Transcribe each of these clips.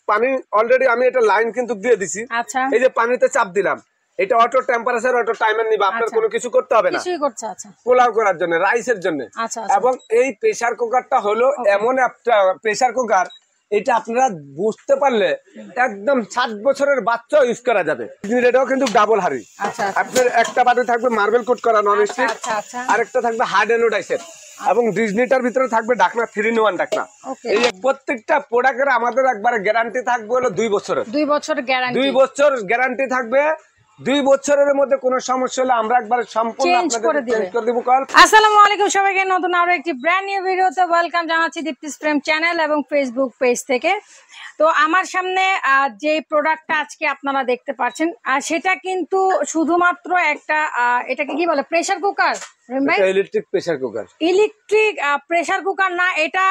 পানি অলরেডি আমি এটা লাইন কিন্তু দিয়ে দিছি। আচ্ছা, এই যে পানিতে চাপ দিলাম, এটা অটো টেম্পারেচার অটো টাইমার নিবে, আপনার কোনো কিছু করতে হবে না, কিছুই করছে। আচ্ছা, পোলাও করার জন্য, রাইসের জন্য। আচ্ছা, এবং এই প্রেসার কুকারটা হলো এমন একটা প্রেসার কুকার, এটা আপনারা বুঝতে পারলে একদম 7 বছরের বাচ্চা ইউজ করা যাবে। এটাও কিন্তু ডাবল হাড়ি। আপনার একটা বাদে থাকবে মার্বেল কোট করা নন স্টিক, আরেকটা থাকবে হার্ড এনোডাইসের, এবং ডিজনিটার ভিতরে থাকবে ঢাকনা 3-in-1 ঢাকনা। এই যে প্রত্যেকটা প্রোডাক্টের আমাদের একবারে গ্যারান্টি থাকবে হলো 2 বছরের। 2 বছর গ্যারান্টি, 2 বছর গ্যারান্টি থাকবে। 2 বছরের মধ্যে কোনো সমস্যা হলে আমরা একবার সম্পূর্ণ আপনাদের চেঞ্জ করে দেব। আসসালামু আলাইকুম সবাইকে, নতুন আরো একটি ব্র্যান্ড নিউ ভিডিওতে ওয়েলকাম জানাচ্ছি দীপ্তিস প্রেম চ্যানেল এবং ফেসবুক পেজ থেকে। তো আমার সামনে যে প্রোডাক্টটা আজকে আপনারা দেখতে পাচ্ছেন, সেটা কিন্তু শুধুমাত্র একটা, এটাকে কি বলে, pressure cooker. Electric pressure cooker, electric pressure cooker না, এটা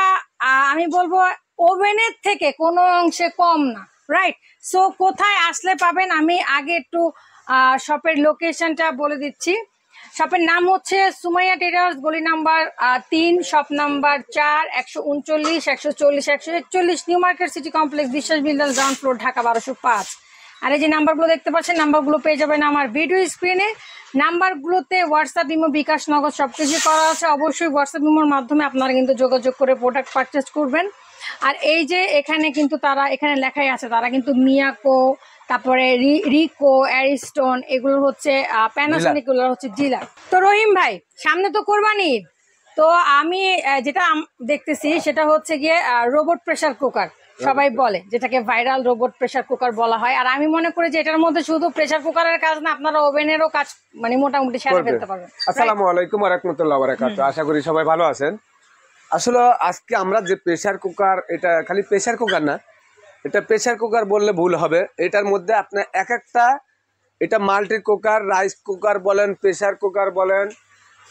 আমি বলবো ওভেনের থেকে কোনো অংশে কম না, রাইট? সো কোথায় আসলে পাবেন, আমি আগে একটু শপের লোকেশনটা বলে দিচ্ছি। শপের নাম হচ্ছে সুমাইয়া টেরাস, গলি number 3, shop number 4, 139, 140, 141, new market city complex, বিশ্বাস বিল্ডার্স, গ্রাউন্ড ফ্লোর, ঢাকা 1205। আর এই যে নাম্বারগুলো দেখতে পাচ্ছেন, নাম্বারগুলো পেয়ে যাবেন আমার ভিডিও স্ক্রিনে। নাম্বারগুলোতে হোয়াটসঅ্যাপ, ইমো, বিকাশ, নগদ সবকিছু করা আছে। অবশ্যই হোয়াটসঅ্যাপ, ইমোর মাধ্যমে আপনারা কিন্তু যোগাযোগ করে প্রোডাক্ট পারচেজ করবেন। আর এই যে এখানে কিন্তু তারা, এখানে লেখাই আছে, তারা কিন্তু মিয়াকো, তারপরে রিকো, অ্যারিস্টন, এগুলো হচ্ছে প্যানাসোনিক, এগুলো হচ্ছে ডিলার। তো রহিম ভাই, সামনে তো কোরবানি, তো আমি যেটা দেখতেছি সেটা হচ্ছে গিয়ে রোবট প্রেসার কুকার সবাই বলে, যেটাকে ভাইরাল রোবট প্রেসার কুকার বলা হয়। আর আমি মনে করি যে এটার মধ্যে শুধু প্রেসার কুকারের কাজ না, আপনারা ওভেনেরও কাজ মানে মোটামুটি সেরে ফেলতে পারবেন। আসসালামু আলাইকুম ওয়া রাহমাতুল্লাহি ওয়া বারাকাতুহু। আশা করি সবাই ভালো আছেন। আসলে আজকে আমরা যে প্রেসার কুকার, এটা খালি প্রেসার কুকার না, এটা প্রেসার কুকার বললে ভুল হবে। এটার মধ্যে আপনার এক একটা, এটা মাল্টি কুকার, রাইস কুকার বলেন, প্রেসার কুকার বলেন,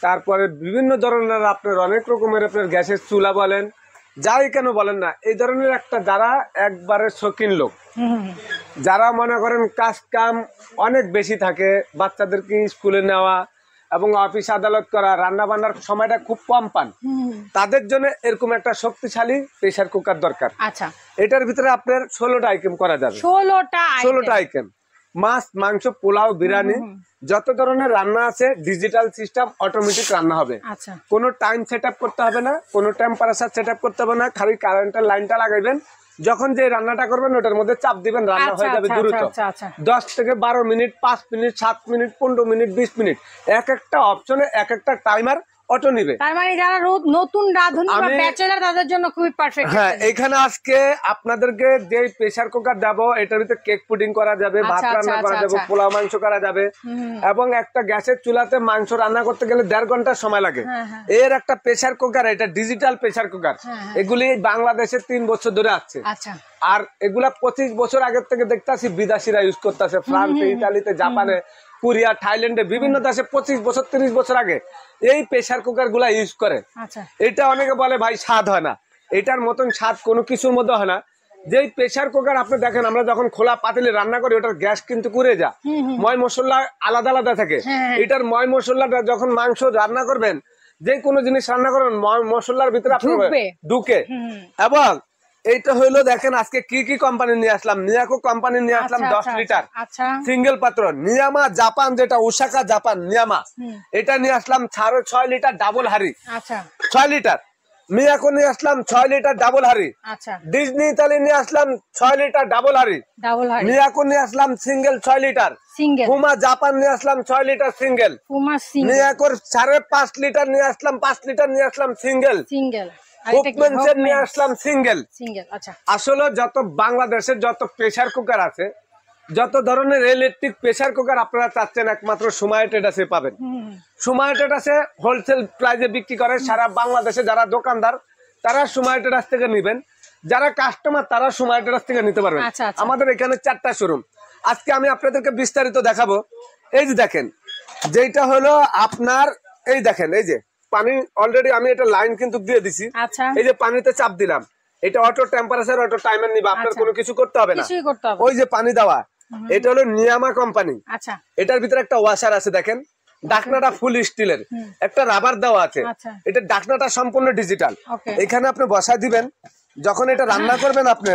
তারপরে বিভিন্ন ধরনের আপনার অনেক রকমের আপনার গ্যাসের চুলা বলেন, যাই কেন বলেন না, এই ধরনের একটা যারা একবারে শৌখিন লোক, যারা মনে করেন কাজ কাম অনেক বেশি থাকে, বাচ্চাদেরকে স্কুলে নেওয়া এবং অফিস আদালত করা, রান্না বান্নার সময়টা খুব কম পান, তাদের জন্য এরকম একটা শক্তিশালী প্রেসার কুকার দরকার। আচ্ছা, এটার ভিতরে আপনার 16টা আইটেম করা যাবে। 16টা আইটেম, মাছ, মাংস, পোলাও, বিরিয়ানি, যত ধরনের রান্না আছে, ডিজিটাল সিস্টেম, অটোমেটিক রান্না হবে। কোনো টাইম সেট আপ করতে হবে না, কোনো টেম্পারেচার সেট আপ করতে হবে না, খালি কারেন্টের লাইনটা লাগাইবেন, যখন যে রান্নাটা করবেন ওটার মধ্যে চাপ দিবেন, রান্না হয়ে যাবে দ্রুত। 10 থেকে 12 minute, 5 minute, 7 minute, 15 minute, 20 minute, এক একটা অপশনে এক একটা টাইমার অটো নিবে। তার মানে যারা নতুন রাঁধুনি বা ব্যাচেলর, তাদের জন্য খুবই পারফেক্ট। হ্যাঁ, এখানে আজকে আপনাদেরকে যে প্রেসার কুকার দেবো, এটার ভিতরে কেক পুডিং করা যাবে, ভাত রান্না করা যাবে, পোলাও মাংস করা যাবে, এবং একটা গ্যাসের চুলাতে মাংস রান্না করতে গেলে 1.5 ঘন্টা সময় লাগে। এর একটা প্রেসার কুকার, এটা ডিজিটাল প্রেসার কুকার, এগুলি বাংলাদেশে 3 বছর ধরে আসছে। আর এগুলা 25 বছর আগের থেকে দেখতেছি বিদেশিরা ইউজ করতেছে, ফ্রান্সে, ইতালিতে, জাপানে, কোরিয়া, থাইল্যান্ডে, বিভিন্ন দেশে 25 বছর 30 বছর আগে এই প্রেসার কুকার গুলা ইউজ করে। এটা অনেকে বলে ভাই স্বাদ হয় না, এটার মতন স্বাদ কোনো কিছুর মধ্যে হয় না। যেই প্রেসার কুকার আপনি দেখেন, আমরা যখন খোলা পাতিলে রান্না করি, ওটার গ্যাস কিন্তু পুড়ে যায়, ময় মশলা আলাদা আলাদা থাকে। এটার ময় মশলাটা যখন মাংস রান্না করবেন, যে কোনো জিনিস রান্না করবেন, মশলার ভিতরে আপনার ঢুকে। এবং এইটা হইলো, দেখেন আজকে কি কি কোম্পানি নিয়ে আসলাম। মিয়াকো কোম্পানি নিয়ে আসলাম 10 লিটার সিঙ্গেল পাত্র। নিয়ামা জাপান, যেটা ওসাকা জাপান নিয়ামা, এটা নিয়ে আসলাম 6.5 লিটার ডাবল হাড়ি, 6 লিটার। মিয়াকো নিয়ে আসলাম 6 লিটার ডাবল হাড়ি। ডিজনি ইতালি নিয়ে আসলাম 6 লিটার ডাবল হাড়ি। মিয়াকো নিয়ে আসলাম সিঙ্গেল 6 লিটার। পুমা জাপান নিয়ে আসলাম 6 লিটার সিঙ্গেল। মিয়াকোর 5.5 লিটার নিয়ে আসলাম, 5 লিটার নিয়ে আসলাম সিঙ্গেল। নিয়ে আসলাম সিঙ্গেল। আসলে যত বাংলাদেশের যত প্রেসার কুকার আছে, যত ধরনের ইলেকট্রিক প্রেসার কুকার আপনারা চাচ্ছেন, একমাত্র সুমাইয়া ট্রেডার্সে পাবেন। সুমাইয়া ট্রেডার্সে হোলসেল প্রাইসে বিক্রি করে। সারা বাংলাদেশে যারা দোকানদার, তারা সুমাইয়া ট্রেডার্স থেকে নিবেন, যারা কাস্টমার তারা সুমাইয়া ট্রেডার্স থেকে নিতে পারবেন। আমাদের এখানে 4টা শোরুম। আজকে আমি আপনাদেরকে বিস্তারিত দেখাবো। এই যে দেখেন, যেটা হলো আপনার, এই দেখেন, এই যে পানি অলরেডি আমি এটা লাইন কিন্তু দিয়ে দিছি। এই যে পানিতে চাপ দিলাম, এটা অটো টেম্পারেচার অটো টাইমার নিবে, আপনার কোনো কিছু করতে হবে না। ওই যে পানি দেওয়া, এটা হলো নিয়ামা কোম্পানি। এটার ভিতরে একটা ওয়াশার আছে, দেখেন ঢাকনাটা ফুল স্টিলের, একটা রাবার দেওয়া আছে। এটা ঢাকনাটা সম্পূর্ণ ডিজিটাল। এখানে আপনি বসা দিবেন, যখন এটা রান্না করবেন আপনি,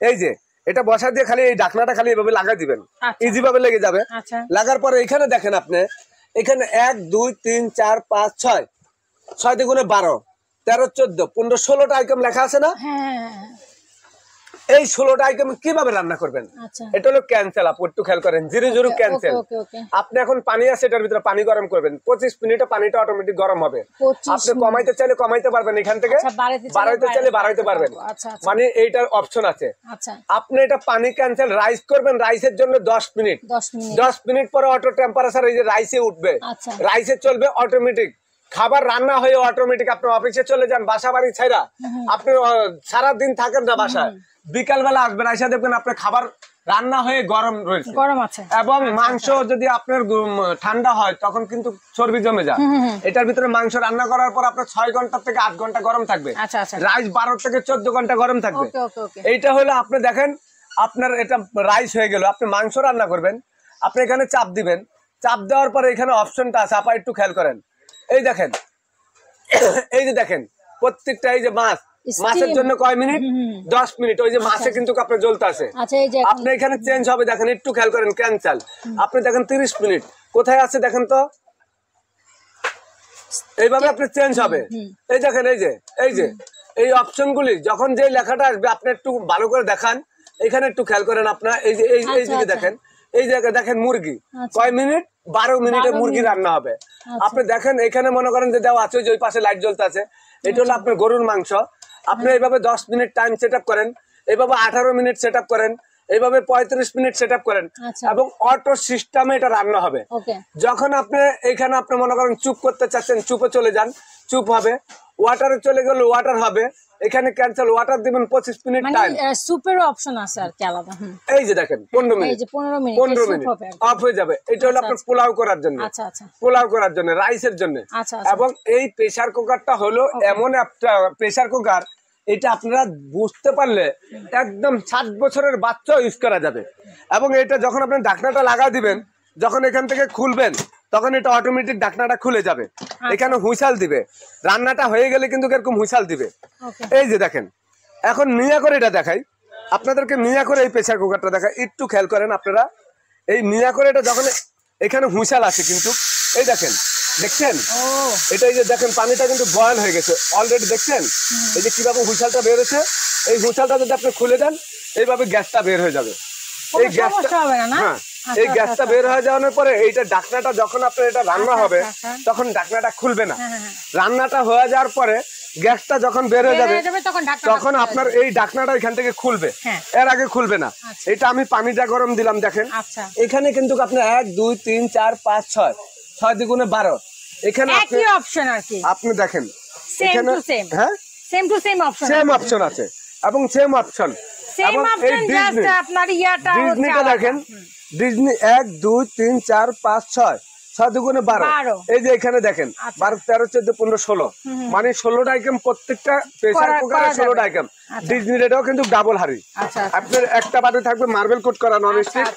এই যে এটা বসা দিয়ে খালি এই ঢাকনাটা খালি এভাবে লাগাই দিবেন, আচ্ছা। ইজি ভাবে লেগে যাবে। আচ্ছা। লাগার পরে এখানে দেখেন আপনি, এখানে 1 2 3 4 5 6 6 দিয়ে গুণে 12 13 14 15 16টা আইটেম লেখা আছে না? হ্যাঁ। এই 16টা আইটেম কিভাবে রান্না করবেন? আচ্ছা। এটা হলো ক্যান্সেল, আপু একটু খেয়াল করেন, 0 ক্যান্সেল। ওকে। আপনি এখন পানি আছে, এটার ভিতরে পানি গরম করবেন, 25 মিনিটে পানিটা অটোমেটিক গরম হবে। 25 আপনি কমাইতে চাইলে কমাইতে পারবেন, এখান থেকে আচ্ছা, বাড়াইতে চাইলে বাড়াইতে পারবেন। আচ্ছা। মানে এইটার অপশন আছে। আচ্ছা। আপনি এটা পানি ক্যান্সেল, রাইস করবেন, রাইসের জন্য 10 মিনিট 10 মিনিট পরে অটো টেম্পারেচার এই যে রাইসে উঠবে, আচ্ছা। রাইসে চলবে অটোমেটিক। খাবার রান্না হয়ে অটোমেটিক আপনি অফিসে চলে যান, বাসা বাড়ি ছাইরা আপনি সারা দিন থাকেন না বাসায়, বিকাল বেলা আসবেন, আইসা দেখবেন আপনার খাবার রান্না হয়ে গরম রয়েছে, গরম আছে। এবং মাংস যদি আপনার ঠান্ডা হয় তখন কিন্তু চর্বি জমে যায়। এটার ভিতরে মাংস রান্না করার পর আপনার 6 ঘন্টা থেকে 8 ঘন্টা গরম থাকবে। আচ্ছা। রাইস 12 থেকে 14 ঘন্টা গরম থাকবে। ওকে। এইটা হলো আপনি দেখেন, আপনার এটা রাইস হয়ে গেল। আপনি মাংস রান্না করবেন, আপনি এখানে চাপ দিবেন, চাপ দেওয়ার পরে এখানে অপশনটা আছে, আপা একটু খেয়াল করেন, এই দেখেন, এই যে দেখেন প্রত্যেকটা, এই যে মাছের জন্য কয় মিনিট? 10 মিনিট। ওই যে মাছে কিন্তু আপনার জ্বলতে আছে। আপনি এখানে চেঞ্জ হবে, দেখেন একটু খেয়াল করেন, ক্যান্সেল। আপনি দেখেন 30 মিনিট কোথায় আছে দেখেন তো, এইভাবে আপনি চেঞ্জ হবে। এই দেখেন, এই যে এই অপশন গুলি যখন যে লেখাটা আসবে আপনি একটু ভালো করে দেখান, এখানে একটু খেয়াল করেন। আপনার এই যে এই দিকে দেখেন, এই জায়গায় দেখেন মুরগি কয় মিনিট? 12 মিনিটে মুরগি রান্না হবে। আপনি দেখেন এখানে মনে করেন যে দেওয়া আছে, ওই পাশে লাইট জ্বলতে আছে, এটা হলো আপনার গরুর মাংস। আপনি এইভাবে 10 মিনিট টাইম সেট আপ করেন, এইভাবে 18 মিনিট সেট আপ করেন, এইভাবে 35 মিনিট সেট আপ করেন, এবং অটো সিস্টেমে এটা রান্না হবে। যখন আপনি এখানে আপনি মনে করেন চুপ করতে চাচ্ছেন, চুপে চলে যান, চুপ হবে। ওয়াটারে চলে গেলে ওয়াটার হবে, এখানে ক্যান্সেল, ওয়াটার দিবেন 25 মিনিট টাইম। সুপের অপশন আছে আর কি আলাদা। এই যে দেখেন 15 মিনিট 15 মিনিট অফ হয়ে যাবে। এটা হলো আপনার পোলাও করার জন্য, পোলাও করার জন্য, রাইসের জন্য। এবং এই প্রেসার কুকারটা হলো এমন একটা প্রেসার কুকার, এটা আপনারা বুঝতে পারলে একদম 7 বছরের বাচ্চা ইউজ করা যাবে। এবং এটা যখন আপনি ঢাকনাটা লাগা দিবেন, যখন এখান থেকে খুলবেন তখন এটা অটোমেটিক ঢাকনাটা খুলে যাবে। এখানে হুইসাল দিবে, রান্নাটা হয়ে গেলে কিন্তু এরকম হুইসাল দিবে। এই যে দেখেন, এখন মিয়া করে এটা দেখাই আপনাদেরকে, মিয়া করে এই প্রেসার কুকারটা দেখাই, একটু খেয়াল করেন আপনারা। এই মিয়া করে এটা যখন এখানে হুইসাল আছে কিন্তু, এই দেখেন, দেখছেন এটা, এই যে দেখেন পানিটা কিন্তু বয়েল হয়ে গেছে অলরেডি, দেখছেন এই যে কিভাবে হুইসালটা বের হয়েছে। এই হুইসালটা যদি আপনি খুলে দেন, এইভাবে গ্যাসটা বের হয়ে যাবে। এই গ্যাসটা, হ্যাঁ, এই গ্যাসটা বের হয়ে যাওয়ার পরে এইটা ঢাকনাটা যখন আপনার এটা রান্না হবে তখন ঢাকনাটা খুলবে না। রান্নাটা হয়ে যাওয়ার পরে গ্যাসটা যখন বের হয়ে যাবে তখন আপনার এই ঢাকনাটা এখান থেকে খুলবে, এর আগে খুলবে না। এটা আমি পানিটা গরম দিলাম, দেখেন এখানে কিন্তু আপনি 1 2 3 4 5 6 দ্বিগুণে 12, এখানে আপনি দেখেন এখানে, হ্যাঁ, সেম অপশন আছে এবং সেম অপশন। এবং এই ডিজনিটা দেখেন, ডিজনি 1 2 3 4 5 6 দ্বিগুণে 12। এই যে এখানে দেখেন 12 13 14 15 16, মানে 16টা আইটেম, প্রত্যেকটা প্রেসার কুকারে 16টা আইটেম। ডিজনি এটাও কিন্তু ডাবল হাড়ি। আপনার একটা বাটি থাকবে মার্বেল কোট করা নন স্টিক,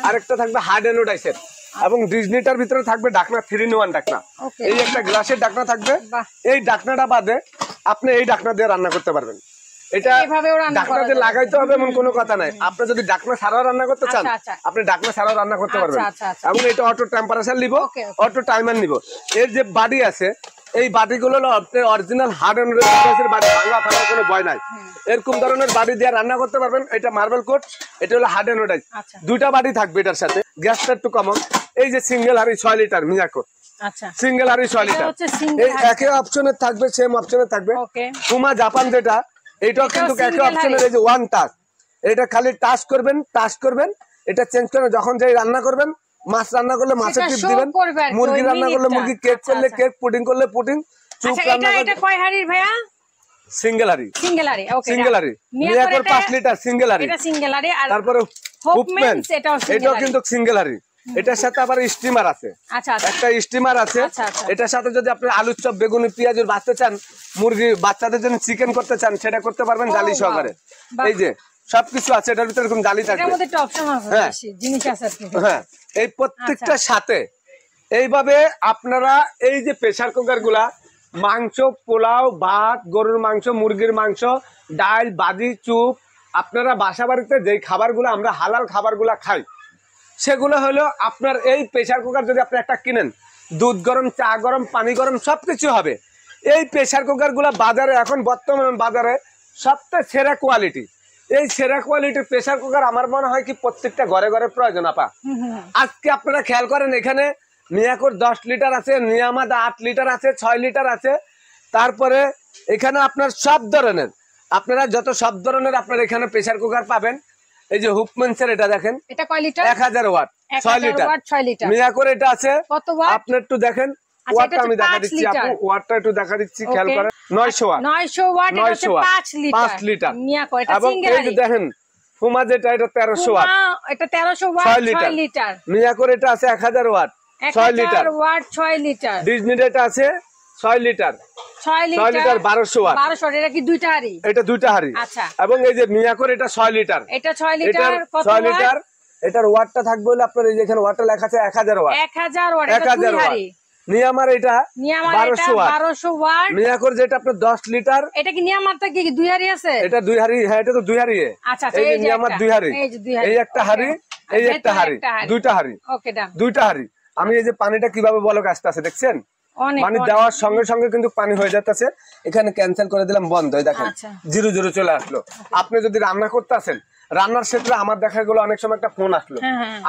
আরেকটা থাকবে হার্ড এনোডাইসের, এবং ডিজনিটার ভিতরে থাকবে ঢাকনা 3-in-1 ঢাকনা। এই একটা গ্লাসের ঢাকনা থাকবে, এই ঢাকনাটা বাদে আপনি এই ঢাকনা দিয়ে রান্না করতে পারবেন। এটা ঢাকনা দিয়ে লাগাইতে হবে এমন কোনো কথা নাই। আপনি যদি ঢাকনা ছাড়াও রান্না করতে চান, আপনি ঢাকনা ছাড়াও রান্না করতে পারবেন। এবং এটা অটো টেম্পারেচার নিব, অটো টাইমার নিব। এর যে বাড়ি আছে, এই বাড়িগুলো হলো আপনার অরিজিনাল হার্ড এনোডাইসের বাড়ি, ভাঙা ফাঙার কোনো ভয় নাই। এরকম ধরনের বাড়ি দিয়ে রান্না করতে পারবেন। এটা মার্বেল কোট, এটা হলো হার্ড এনোডাইস। দুইটা বাড়ি থাকবে এটার সাথে, গ্যাসটা একটু কমন। এই যে সিঙ্গেল হাড়ি 6 লিটার মিয়াকো, সিঙ্গেল হাড়ি 6 লিটার, এই একই অপশনে থাকবে, সেম অপশনে থাকবে। কুমা জাপান যেটা, এটাও কিন্তু একই অপশনের। এই যে 1 টাচ, এটা খালি টাচ করবেন, এটা চেঞ্জ করে যখন যাই রান্না করবেন, মাছ রান্না করলে মাছের টিপ দিবেন, মুরগি রান্না করলে মুরগি, কেক করলে কেক, পুডিং করলে পুডিং, চুপ রান্না করলে। এটা কয় হাড়ির ভাইয়া? সিঙ্গেল হাড়ি, সিঙ্গেল হাড়ি মিয়াকোর 5 লিটার সিঙ্গেল হাড়ি। তারপরে হুপম্যান, এটাও কিন্তু সিঙ্গেল হাড়ি। এটার সাথে আবার স্টিমার আছে, একটা স্টিমার আছে। এটার সাথে যদি আপনি আলুর চপ, বেগুনি, পেঁয়াজের বাঁচতে চান, মুরগি বাচ্চাদের জন্য চিকেন করতে চান, সেটা করতে পারবেন জালি সহকারে। এই যে সবকিছু আছে, এটার ভিতরে এরকম জালি থাকবে। হ্যাঁ, এই প্রত্যেকটার সাথে এইভাবে আপনারা এই যে প্রেসার কুকার গুলা, মাংস, পোলাও, ভাত, গরুর মাংস, মুরগির মাংস, ডাল, বাজি, চুপ, আপনারা বাসা বাড়িতে যেই খাবারগুলো আমরা হালাল খাবারগুলো খাই সেগুলো হলো আপনার এই প্রেসার কুকার যদি আপনি একটা কিনেন, দুধ গরম, চা গরম, পানি গরম সবকিছু হবে। এই প্রেসার কুকার গুলা বাজারে এখন বর্তমান বাজারে সবচেয়ে সেরা কোয়ালিটি। এই সেরা কোয়ালিটির প্রেসার কুকার আমার মনে হয় কি প্রত্যেকটা ঘরে ঘরে প্রয়োজন আপা। আজকে আপনারা খেয়াল করেন, এখানে মিয়াকোর 10 লিটার আছে, নিয়ামাদ 8 লিটার আছে, 6 লিটার আছে। তারপরে এখানে আপনার সব ধরনের, আপনারা যত সব ধরনের আপনার এখানে প্রেসার কুকার পাবেন। এই যে হুকমেন্সের এটা দেখেন, এটা কয় লিটার? 1000 watt, 6 litre. মিয়াকোর এটা আছে কত ওয়াট? আপনি একটু দেখেন ওয়াটটা, আমি দেখা দিচ্ছি আপু, ওয়াটটা একটু দেখা দিচ্ছি, খেয়াল করেন। 900 ওয়াট, 900 ওয়াট, এটা হচ্ছে 5 লিটার। মিয়াকো এটা এবং সিঙ্গেল। এই যে দেখেন ফুমা যেটা, এটা 1300 ওয়াট, এটা 1300 ওয়াট, 6 লিটার। মিয়াকোর এটা আছে 1000 watt, 6 litre. 1000 watt, 6 litre. Disney এটা আছে 6 লিটার, 6 লিটার 1200 ওয়াট। 1200, এটা কি দুইটা হাড়ি? এটা দুইটা হাড়ি। আচ্ছা। এবং এই যে মিয়াকোর এটা 6 লিটার, এটা 6 লিটার, কত 6 ওয়াট? লিটার। এটার ওয়াটটা থাকবে হলো আপনার এই যে এখানে ওয়াটটা লেখা আছে 1000 ওয়াট, 1000 ওয়াট, এটা দুই হাড়ি। নিয়ামার এটা 1200 ওয়াট, 1200 ওয়াট। মিয়াকোর যেটা আপনার 10 লিটার, এটা কি নিয়ামারটা কি দুই হাড়ি আছে? এটা দুই হাড়ি। হ্যাঁ, এটা তো দুই হাড়ি। আচ্ছা, এই যে নিয়ামার দুই হাড়ি, এই একটা হাড়ি, এই একটা হাড়ি, দুইটা হাড়ি, ওকে ডান, দুইটা হাড়ি। আমি এই যে পানিটা কিভাবে বলক আসতে আছে দেখছেন, অনেক পানি দেওয়ার সঙ্গে সঙ্গে কিন্তু পানি হয়ে যাচ্ছে। এখানে ক্যান্সেল করে দিলাম, বন্ধ। এই দেখেন 0 চলে আসলো। আপনি যদি রান্না করতে আসেন, রান্নার ক্ষেত্রে আমার দেখা গেলো অনেক সময় একটা ফোন আসলো,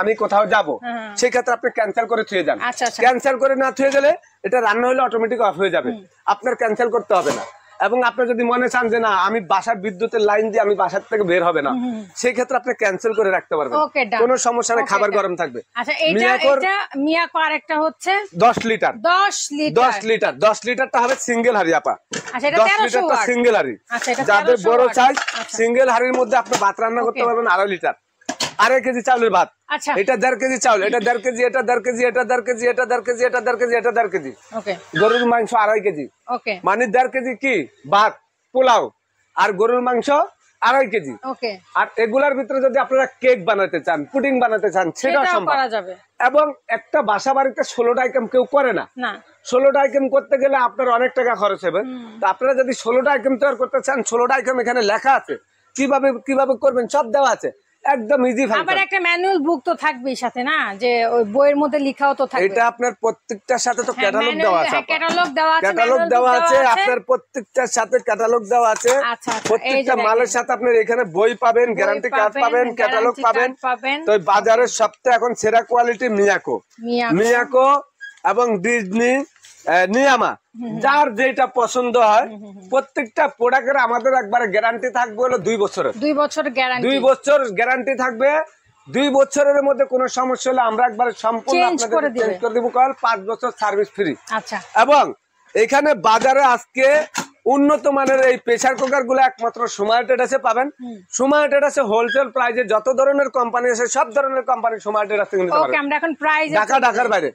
আমি কোথাও যাব, সেই ক্ষেত্রে আপনি ক্যান্সেল করে থুয়ে যান। ক্যান্সেল করে না থুয়ে গেলে এটা রান্না হলে অটোমেটিক অফ হয়ে যাবে, আপনার ক্যান্সেল করতে হবে না। এবং আপনি যদি মনে চান যে না আমি বাসার বিদ্যুতের লাইন দিয়ে আমি বাসার থেকে বের হবে না, সেই ক্ষেত্রে আপনি ক্যান্সেল করে রাখতে পারবেন, কোনো সমস্যা নেই, খাবার গরম থাকবে। আচ্ছা, এটা মিয়াকো আরেকটা হচ্ছে 10 লিটার, 10 লিটার, 10 লিটারটা হবে সিঙ্গেল হাড়ি আপা। আচ্ছা, এটা 10 লিটারটা সিঙ্গেল হাড়ি। আচ্ছা, এটা যাদের বড় চাই সিঙ্গেল হাড়ির মধ্যে আপনি ভাত রান্না করতে পারবেন 2.5 লিটার, 2.5 কেজি চাউলের ভাত। আচ্ছা, এটা 1.5 কেজি চাউল, এটা 1.5 কেজি, এটা 1.5 কেজি, এটা 1.5 কেজি, এটা 1.5 কেজি, এটা 1.5 কেজি, এটা 1.5 কেজি। ওকে। গরুর মাংস 2.5 কেজি, ওকে, মানে 1.5 কেজি কি ভাত পোলাও, আর গরুর মাংস 2.5 কেজি। ওকে। আর এগুলার ভিতরে যদি আপনারা কেক বানাতে চান, পুডিং বানাতে চান, সেটাও সম্ভব করা যাবে। এবং একটা বাসা বাড়িতে 16টা আইটেম কেউ করে না। 16টা আইটেম করতে গেলে আপনার অনেক টাকা খরচ হবে। তো আপনারা যদি 16টা আইটেম তৈরি করতে চান, 16টা আইটেম এখানে লেখা আছে, কিভাবে কিভাবে করবেন সব দেওয়া আছে, একদম ইজি ফাংশন। আবার একটা ম্যানুয়াল বুক তো থাকবেই সাথে, না যে ওই বইয়ের মধ্যে লেখাও তো থাকবে। এটা আপনার প্রত্যেকটার সাথে তো ক্যাটালগ দেওয়া আছে, ক্যাটালগ দেওয়া আছে, ক্যাটালগ দেওয়া আছে, আপনার প্রত্যেকটার সাথে ক্যাটালগ দেওয়া আছে। প্রত্যেকটা মালের সাথে আপনি এখানে বই পাবেন, গ্যারান্টি কার্ড পাবেন, ক্যাটালগ পাবেন। তো বাজারের সবচেয়ে এখন সেরা কোয়ালিটি মিয়াকো, মিয়াকো এবং ডিজনি, নিয়ামা, যার যেটা পছন্দ হয়। প্রত্যেকটা প্রোডাক্টের আমাদের একবারে গ্যারান্টি থাকবে হলো 2 বছরের, 2 বছর গ্যারান্টি, 2 বছর গ্যারান্টি থাকবে। 2 বছরের মধ্যে কোনো সমস্যা হলে আমরা একবারে সম্পূর্ণ আপনাদের চেঞ্জ করে দিব, 5 বছর সার্ভিস ফ্রি। আচ্ছা। এবং এখানে বাজারে আজকে উন্নত মানের এই প্রেসার কুকার গুলো একমাত্র সুমাইয়া ট্রেডার্সে পাবেন। সুমাইয়া ট্রেডার্সে হোলসেল প্রাইসে যত ধরনের কোম্পানি আছে সব ধরনের কোম্পানি সুমাইয়া ট্রেডার্সে কিনতে পারবেন। ওকে, আমরা এখন প্রাইস ঢাকার বাইরে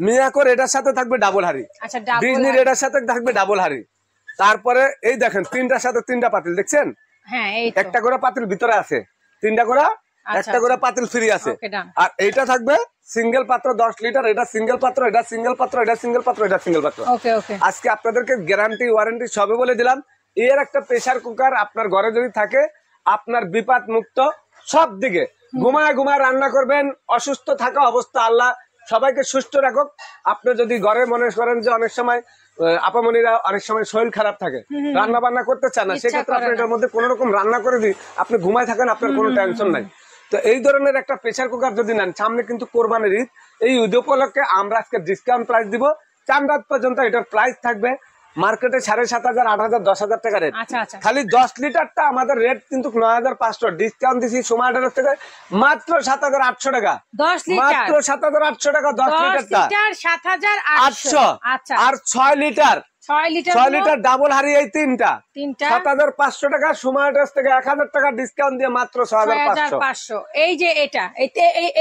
মিয়াকোর এটার সাথে থাকবে ডাবল হাড়ি, আচ্ছা, ডিজনির এটার সাথে থাকবে ডাবল হাড়ি। তারপরে এই দেখেন 3টার সাথে 3টা পাতিল দেখছেন, হ্যাঁ, এই একটা করে পাতিল ভিতরে আছে, 3টা করে একটা করে পাতিল ফ্রি আছে। আর এইটা থাকবে সিঙ্গেল পাত্র 10 লিটার, এটা সিঙ্গেল পাত্র, এটা সিঙ্গেল পাত্র, এটা সিঙ্গেল পাত্র, এটা সিঙ্গেল পাত্র। ওকে ওকে, আজকে আপনাদেরকে গ্যারান্টি ওয়ারেন্টি সবে বলে দিলাম। এর একটা প্রেসার কুকার আপনার ঘরে যদি থাকে, আপনার বিপদ মুক্ত সব দিকে, ঘুমায় ঘুমায় রান্না করবেন। অসুস্থ থাকা অবস্থা আল্লাহ সবাইকে সুস্থ রাখুক। আপনি যদি ঘরে মনে করেন যে অনেক সময় আপামনিরা অনেক সময় শরীর খারাপ থাকে, রান্না বান্না করতে চান না, সেক্ষেত্রে আপনি এটার মধ্যে কোন রকম রান্না করে দিই, আপনি ঘুমায় থাকেন, আপনার কোনো টেনশন নাই। তো এই ধরনের একটা প্রেসার কুকার যদি নেন, সামনে কিন্তু কোরবানির ঈদ, এই ঈদ উপলক্ষে আমরা আজকে ডিসকাউন্ট প্রাইস দিব। 4 রাত পর্যন্ত এটার প্রাইস থাকবে মার্কেটে 7,500, 8,000, 10,000 টাকা রেট। খালি 10 লিটারটা আমাদের রেট কিন্তু 9,500, ডিসকাউন্ট দিচ্ছি সময় থেকে মাত্র 7,800 টাকা, মাত্র 7,800 টাকা 10 লিটারটা 7,800। আর 6 লিটার 6 লিটার ডাবল হাড়ি, এই তিনটা 7,500 টাকা। সময় থেকে 1,000 টাকা ডিসকাউন্ট দিয়ে মাত্র 6,500। এই যে এটা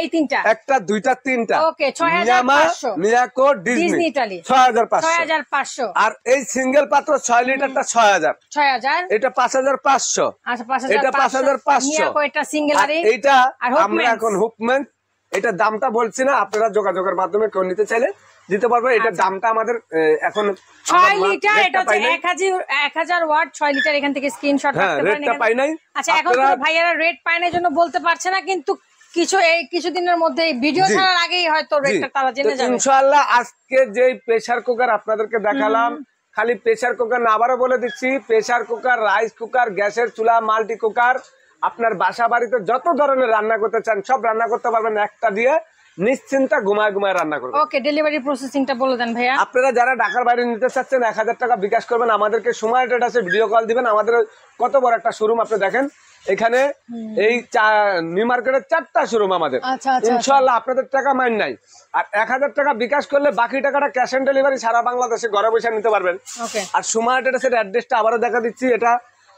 এই তিনটা, একটা দুইটা তিনটা, ওকে, 6,500। Miyako Disney Italy 6,500। আর এই সিঙ্গেল পাত্র 6 লিটারটা 6,000, এটা 5,500, আচ্ছা, এটা 5,500। মিয়াকো এটা সিঙ্গেল হাড়ি, এইটা আমরা এখন হুকম্যান, এটা দামটা বলছি না, আপনারা যোগাযোগের মাধ্যমে কেউ নিতে চাইলে দিতে পারবো। এটার দামটা আমাদের এখন 6 লিটার, এটা হচ্ছে 1000 ওয়াট 6 লিটার। এখান থেকে স্ক্রিনশট রাখতে পারেন। রেটটা পাই নাই। আচ্ছা, এখন তো ভাইয়ারা রেট পায় না জন্য বলতে পারছে না, কিন্তু কিছুদিনের মধ্যে ভিডিও ছাড়ার আগেই হয়তো রেটটা তারা জেনে যাবে ইনশাআল্লাহ। আজকে যে প্রেসার কুকার আপনাদেরকে দেখালাম, খালি প্রেসার কুকার না, আবারও বলে দিচ্ছি, প্রেসার কুকার, রাইস কুকার, গ্যাসের চুলা, মাল্টি কুকার, আপনার বাসা বাড়িতে যত ধরনের রান্না করতে চান সব রান্না করতে পারবেন একটা দিয়ে, নিশ্চিন্তা ঘুমায় ঘুমায় রান্না করবেন। ওকে, ডেলিভারি প্রসেসিংটা বলে দেন ভাইয়া। আপনারা যারা ঢাকার বাইরে নিতে চাচ্ছেন 1000 টাকা বিকাশ করবেন, আমাদেরকে সময় আছে ভিডিও কল দিবেন। আমাদের কত বড় একটা শোরুম আপনি দেখেন, এখানে এই নিউ মার্কেটের 4টা শোরুম আমাদের। ইনশাআল্লাহ আপনাদের টাকা মাইন নাই। আর 1000 টাকা বিকাশ করলে বাকি টাকাটা ক্যাশ অন ডেলিভারি সারা বাংলাদেশে ঘরে বসে নিতে পারবেন। আর সময় অ্যাড্রেসটা আবারও দেখা দিচ্ছি, এটা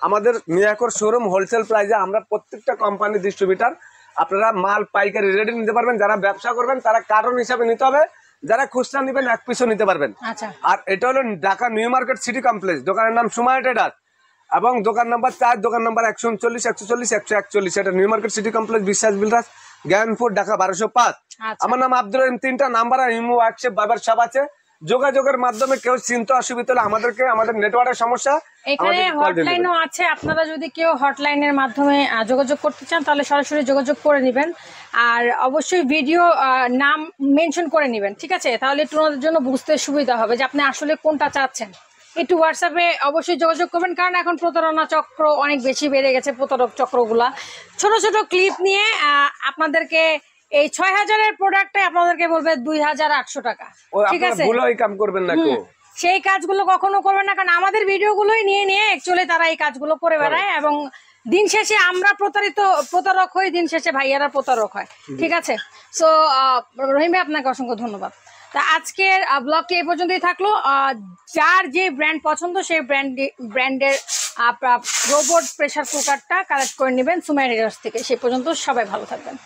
আমাদের মিয়াকোর শোরুম, হোলসেল প্রাইসে আমরা প্রত্যেকটা কোম্পানি ডিস্ট্রিবিউটার। আপনারা মাল পাইকারি রেডি নিতে পারবেন, যারা ব্যবসা করবেন তারা কার্টন হিসাবে নিতে হবে, যারা খুচরা নিবেন 1 পিসও নিতে পারবেন। আর এটা হলো Dhaka new market city complex, দোকানের নাম সুমাইয়া ট্রেডার্স এবং দোকান নাম্বার 4, দোকান নাম্বার 139, 140, 141। এটা নিউ মার্কেট সিটি কমপ্লেক্স, বিশ্বাস বিল্ডার্স, জ্ঞানপুর, ঢাকা 1205। আমার নাম আব্দুল রহিম। 3টা নাম্বার আর ইমো, হোয়াটসঅ্যাপ, ভাইবার সব আছে। যোগাযোগের মাধ্যমে কেউ চিন্তা অসুবিধা হলে আমাদেরকে, আমাদের নেটওয়ার্কের সমস্যা, এখানে হটলাইনও আছে। আপনারা যদি কেউ হটলাইনের মাধ্যমে যোগাযোগ করতে চান তাহলে সরাসরি যোগাযোগ করে নেবেন। আর অবশ্যই ভিডিও নাম মেনশন করে নেবেন, ঠিক আছে? তাহলে একটু ওনাদের জন্য বুঝতে সুবিধা হবে যে আপনি আসলে কোনটা চাচ্ছেন। একটু হোয়াটসঅ্যাপে অবশ্যই যোগাযোগ করবেন, কারণ এখন প্রতারণা চক্র অনেক বেশি বেড়ে গেছে। প্রতারক চক্রগুলা ছোট ছোট ক্লিপ নিয়ে আপনাদেরকে এই 6000-এর প্রোডাক্টে আপনাদেরকে বলবে 2800 টাকা, ঠিক আছে? সেই কাজগুলো কখনো করবেন না, কারণ আমাদের ভিডিওগুলোই নিয়ে নিয়ে অ্যাকচুয়ালি তারা এই কাজগুলো করে বেড়ায় এবং দিন শেষে আমরা প্রতারক হই, দিন শেষে ভাইয়ারা প্রতারক হয়, ঠিক আছে? সো রহিম ভাই, আপনাকে অসংখ্য ধন্যবাদ। তা আজকের ব্লগটি এই পর্যন্তই থাকলো। যার যে ব্র্যান্ড পছন্দ সেই ব্র্যান্ডের রোবট প্রেসার কুকারটা কালেক্ট করে নেবেন সুমাইয়া ট্রেডার্স থেকে। সে পর্যন্ত সবাই ভালো থাকবেন।